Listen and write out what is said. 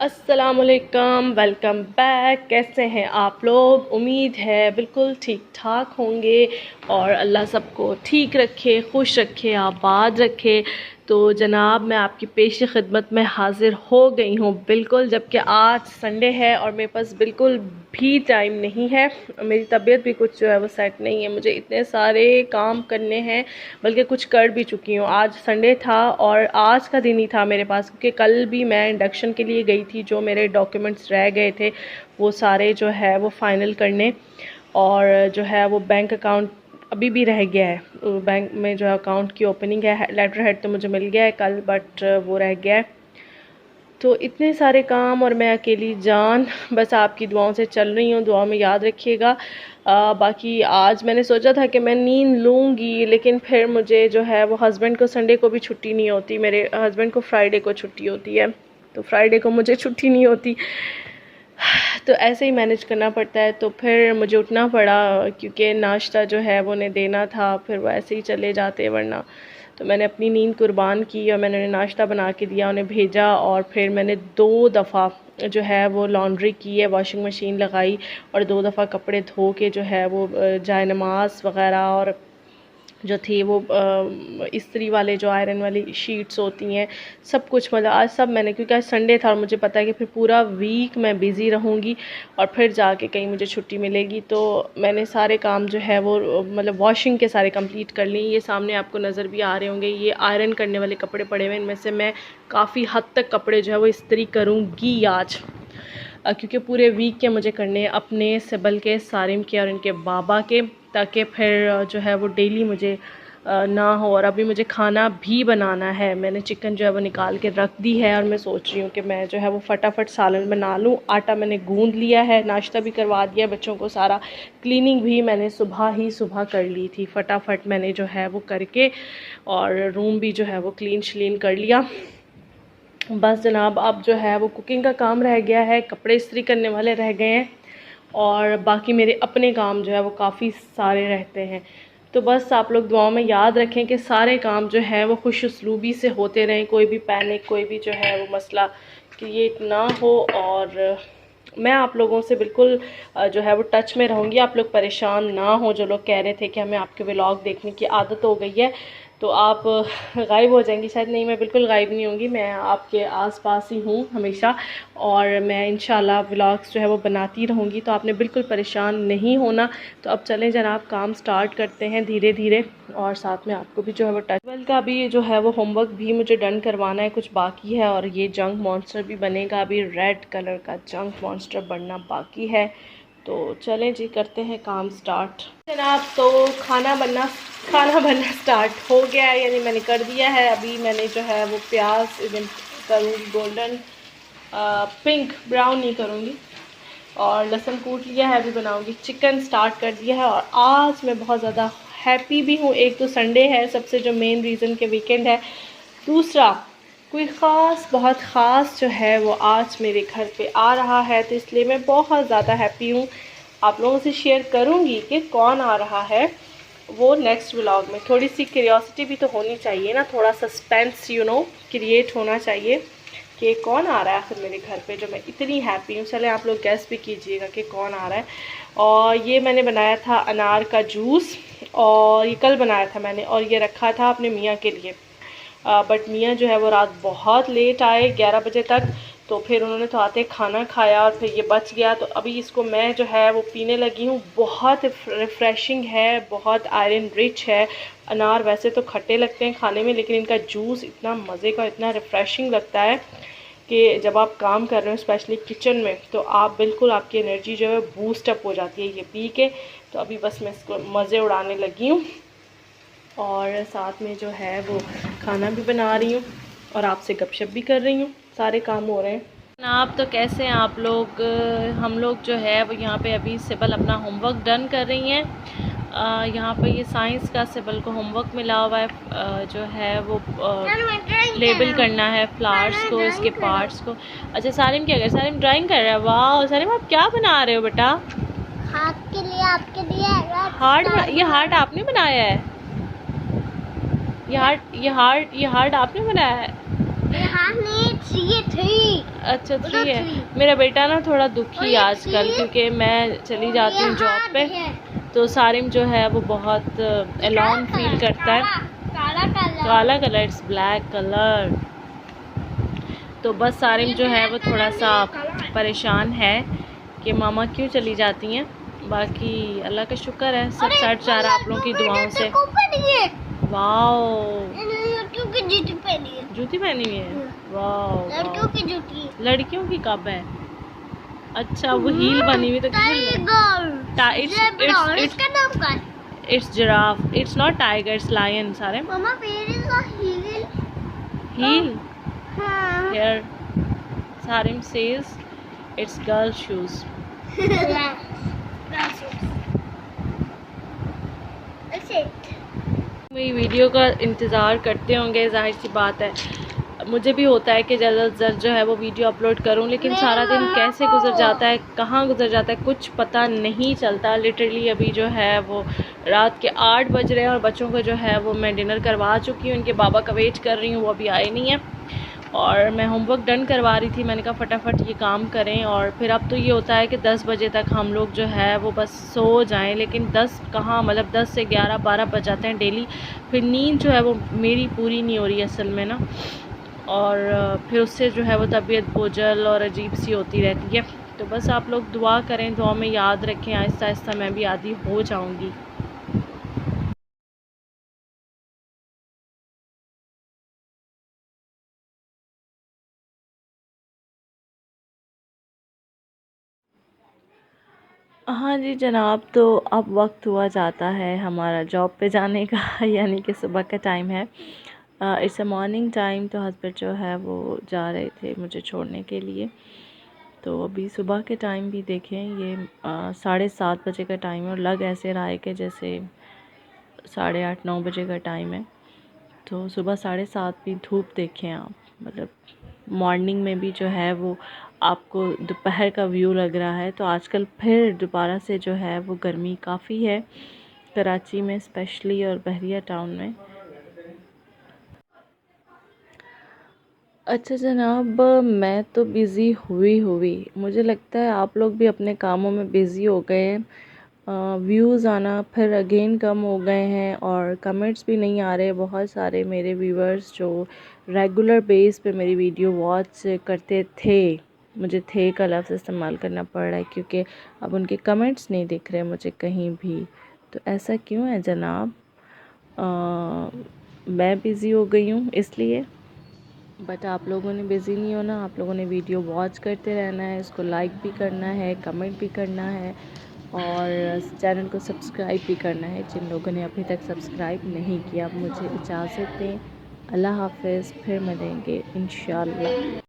अस्सलामुअलैकुम, welcome back. कैसे हैं आप लोग? उम्मीद है बिल्कुल ठीक ठाक होंगे और अल्लाह सबको ठीक रखे, खुश रखे, आबाद रखे। तो जनाब, मैं आपकी पेश खिदमत में हाज़िर हो गई हूँ बिल्कुल, जबकि आज संडे है और मेरे पास बिल्कुल भी टाइम नहीं है। मेरी तबीयत भी कुछ जो है वो सेट नहीं है, मुझे इतने सारे काम करने हैं, बल्कि कुछ कर भी चुकी हूँ। आज संडे था और आज का दिन ही था मेरे पास, क्योंकि कल भी मैं इंडक्शन के लिए गई थी। जो मेरे डॉक्यूमेंट्स रह गए थे वो सारे जो है वो फ़ाइनल करने, और जो है वो बैंक अकाउंट अभी भी रह गया है। बैंक में जो अकाउंट की ओपनिंग है, लेटर हेड तो मुझे मिल गया है कल, बट वो रह गया है। तो इतने सारे काम और मैं अकेली जान, बस आपकी दुआओं से चल रही हूँ। दुआ में याद रखिएगा। बाकी आज मैंने सोचा था कि मैं नींद लूँगी, लेकिन फिर मुझे जो है वो हस्बैंड को संडे को भी छुट्टी नहीं होती। मेरे हस्बैंड को फ्राइडे को छुट्टी होती है, तो फ्राइडे को मुझे छुट्टी नहीं होती, तो ऐसे ही मैनेज करना पड़ता है। तो फिर मुझे उठना पड़ा, क्योंकि नाश्ता जो है वो उन्हें देना था, फिर वो ऐसे ही चले जाते वरना। तो मैंने अपनी नींद कुर्बान की और मैंने उन्हें नाश्ता बना के दिया, उन्हें भेजा, और फिर मैंने 2 दफ़ा जो है वो लॉन्ड्री की है, वॉशिंग मशीन लगाई, और 2 दफ़ा कपड़े धो के जो है वो जाए नमाज वग़ैरह और जो थी वो इस्त्री वाले जो आयरन वाली शीट्स होती हैं, सब कुछ मतलब आज सब मैंने, क्योंकि आज संडे था और मुझे पता है कि फिर पूरा वीक मैं बिज़ी रहूँगी और फिर जाके कहीं मुझे छुट्टी मिलेगी। तो मैंने सारे काम जो है वो मतलब वॉशिंग के सारे कंप्लीट कर लिए। ये सामने आपको नज़र भी आ रहे होंगे, ये आयरन करने वाले कपड़े पड़े हुए हैं। इनमें से मैं काफ़ी हद तक कपड़े जो है वो इस्त्री करूँगी आज, क्योंकि पूरे वीक के मुझे करने हैं, अपने, सिबल के, सारिम के और इनके बाबा के, ताकि फिर जो है वो डेली मुझे ना हो। और अभी मुझे खाना भी बनाना है। मैंने चिकन जो है वो निकाल के रख दी है और मैं सोच रही हूँ कि मैं जो है वो फटाफट सालन बना लूँ। आटा मैंने गूंद लिया है, नाश्ता भी करवा दिया बच्चों को सारा, क्लीनिंग भी मैंने सुबह कर ली थी। फटाफट मैंने जो है वो करके और रूम भी जो है वो क्लीन श्लीन कर लिया। बस जनाब, अब जो है वो कुकिंग का काम रह गया है, कपड़े इस्त्री करने वाले रह गए हैं, और बाकी मेरे अपने काम जो है वो काफ़ी सारे रहते हैं। तो बस आप लोग दुआओं में याद रखें कि सारे काम जो है वो खुश उसलूबी से होते रहें, कोई भी पैनिक, कोई भी जो है वो मसला क्रिएट ना हो। और मैं आप लोगों से बिल्कुल जो है वो टच में रहूँगी। आप लोग परेशान ना हो, जो लोग कह रहे थे कि हमें आपके व्लॉग देखने की आदत हो गई है तो आप गायब हो जाएंगी। शायद नहीं, मैं बिल्कुल गायब नहीं होंगी, मैं आपके आसपास ही हूँ हमेशा, और मैं इंशाल्लाह व्लॉग्स जो है वो बनाती रहूँगी। तो आपने बिल्कुल परेशान नहीं होना। तो अब चलें जनाब, काम स्टार्ट करते हैं धीरे धीरे, और साथ में आपको भी जो है वो टच का भी जो है वो होमवर्क भी मुझे डन करवाना है, कुछ बाकी है। और ये जंक मॉन्स्टर भी बनेगा, अभी रेड कलर का जंक मॉन्स्टर बनना बाकी है। तो चलें जी, करते हैं काम स्टार्ट जनाब। तो खाना बनना स्टार्ट हो गया है, यानी मैंने कर दिया है। अभी मैंने जो है वो प्याज एकदम करूँगी गोल्डन पिंक, ब्राउन नहीं करूँगी, और लहसुन कूट लिया है। अभी बनाऊँगी चिकन, स्टार्ट कर दिया है। और आज मैं बहुत ज़्यादा हैप्पी भी हूँ। एक तो संडे है, सबसे जो मेन रीज़न के वीकेंड है। दूसरा, कोई ख़ास, बहुत ख़ास जो है वो आज मेरे घर पे आ रहा है, तो इसलिए मैं बहुत ज़्यादा हैप्पी हूँ। आप लोगों से शेयर करूँगी कि कौन आ रहा है वो नेक्स्ट व्लॉग में। थोड़ी सी क्यूरियोसिटी भी तो होनी चाहिए ना, थोड़ा सस्पेंस क्रिएट होना चाहिए कि कौन आ रहा है आखिर मेरे घर पे, जो मैं इतनी हैप्पी हूँ। चले आप लोग गेस भी कीजिएगा कि कौन आ रहा है। और ये मैंने बनाया था अनार का जूस, और ये कल बनाया था मैंने, और ये रखा था अपने मियाँ के लिए। बट मियाँ जो है वो रात बहुत लेट आए, 11 बजे तक। तो फिर उन्होंने तो आते खाना खाया और फिर ये बच गया। तो अभी इसको मैं जो है वो पीने लगी हूँ। बहुत रिफ़्रेशिंग है, बहुत आयरन रिच है। अनार वैसे तो खट्टे लगते हैं खाने में, लेकिन इनका जूस इतना मज़े का, इतना रिफ़्रेशिंग लगता है कि जब आप काम कर रहे हो स्पेशली किचन में, तो आप बिल्कुल, आपकी एनर्जी जो है बूस्ट अप हो जाती है ये पी के। तो अभी बस मैं इसको मज़े उड़ाने लगी हूँ, और साथ में जो है वो खाना भी बना रही हूँ और आपसे गपशप भी कर रही हूँ। सारे काम हो रहे हैं। आप तो कैसे हैं आप लोग? हम लोग जो है वो यहाँ पे अभी सिबल अपना होमवर्क डन कर रही हैं। यहाँ पे ये साइंस का सिबल को होमवर्क मिला हुआ है, जो है वो लेबल करना है फ्लावर्स को, इसके पार्ट्स को। अच्छा, सारिम क्या कर, सारिम ड्राइंग कर रहा है। वाह सारिम, आप क्या बना रहे हो बेटा? हार्ट के लिए, आपके लिए हार्ट? ये हार्ट आपने बनाया है? ये हार्ट आपने बनाया है? ये हार्ट नहीं, ये थ्री। अच्छा उधर 3 है। three। मेरा बेटा ना थोड़ा और दुखी ये आजकल, three। क्योंकि मैं चली जाती हूँ जॉब पे, है। तो सारिम जो है वो बहुत एलोन फील करता है। काला कलर। काला कलर, इट्स ब्लैक कलर। तो बस सारिम जो है वो थोड़ा सा परेशान है कि मामा क्यों चली जाती हैं। बाकी अल्लाह का शुक्र है, सब सेट जा रहा है आप लोगों की दुआओं से। वाओ, लड़कियों की जूती पहनी है। जूती पहनी हुई है। वाओ, लड़कियों की जूती। लड़कियों की कब है? अच्छा, वो हील बनी हुई तो इसका नाम क्या है? It's giraffe, it's not tiger, it's lion. सारे मम्मा where is the heel? Heel हाँ। here Sarim says it's girl shoes. मेरी वीडियो का इंतज़ार करते होंगे, जाहिर सी बात है मुझे भी होता है कि ज़्यादा से ज़्यादा जो है वो वीडियो अपलोड करूं, लेकिन सारा दिन कैसे गुजर जाता है, कहाँ गुजर जाता है, कुछ पता नहीं चलता। लिटरली अभी जो है वो रात के 8 बज रहे हैं और बच्चों को जो है वो मैं डिनर करवा चुकी हूँ, उनके बाबा का वेट कर रही हूँ, वो अभी आए नहीं हैं। और मैं होमवर्क डन करवा रही थी, मैंने कहा फटाफट ये काम करें। और फिर अब तो ये होता है कि 10 बजे तक हम लोग जो है वो बस सो जाएं, लेकिन 10 कहाँ, मतलब 10 से 11-12 बज जाते हैं डेली। फिर नींद जो है वो मेरी पूरी नहीं हो रही असल में ना, और फिर उससे जो है वो तबीयत बोझल और अजीब सी होती रहती है। तो बस आप लोग दुआ करें, दुआ में याद रखें, आहिस्ता आहिस्ता मैं भी आदी हो जाऊँगी। हाँ जी जनाब, तो अब वक्त हुआ जाता है हमारा जॉब पे जाने का यानी कि सुबह का टाइम है। It's a morning time. तो हस्बैंड जो है वो जा रहे थे मुझे छोड़ने के लिए। तो अभी सुबह के टाइम भी देखें, ये 7:30 बजे का टाइम है और लग ऐसे रहा है कि जैसे 8:30-9 बजे का टाइम है। तो सुबह 7:30 भी धूप देखें आप, मतलब मॉर्निंग में भी जो है वो आपको दोपहर का व्यू लग रहा है। तो आजकल फिर दोबारा से जो है वो गर्मी काफ़ी है कराची में स्पेशली, और बहरिया टाउन में। अच्छा जनाब, मैं तो बिज़ी हुई मुझे लगता है आप लोग भी अपने कामों में बिज़ी हो गए हैं। व्यूज़ आना फिर अगेन कम हो गए हैं और कमेंट्स भी नहीं आ रहे। बहुत सारे मेरे व्यूअर्स जो रेगुलर बेस पे मेरी वीडियो वॉच करते थे, मुझे थे का लफ्ज़ इस्तेमाल करना पड़ रहा है क्योंकि अब उनके कमेंट्स नहीं दिख रहे मुझे कहीं भी। तो ऐसा क्यों है जनाब? मैं बिज़ी हो गई हूँ इसलिए, बट आप लोगों ने बिज़ी नहीं होना, आप लोगों ने वीडियो वॉच करते रहना है, इसको लाइक भी करना है, कमेंट भी करना है और चैनल को सब्सक्राइब भी करना है। जिन लोगों ने अभी तक सब्सक्राइब नहीं किया, मुझे इजाज़त दें। अल्लाह हाफ़िज़, फिर मिलेंगे इंशाअल्लाह।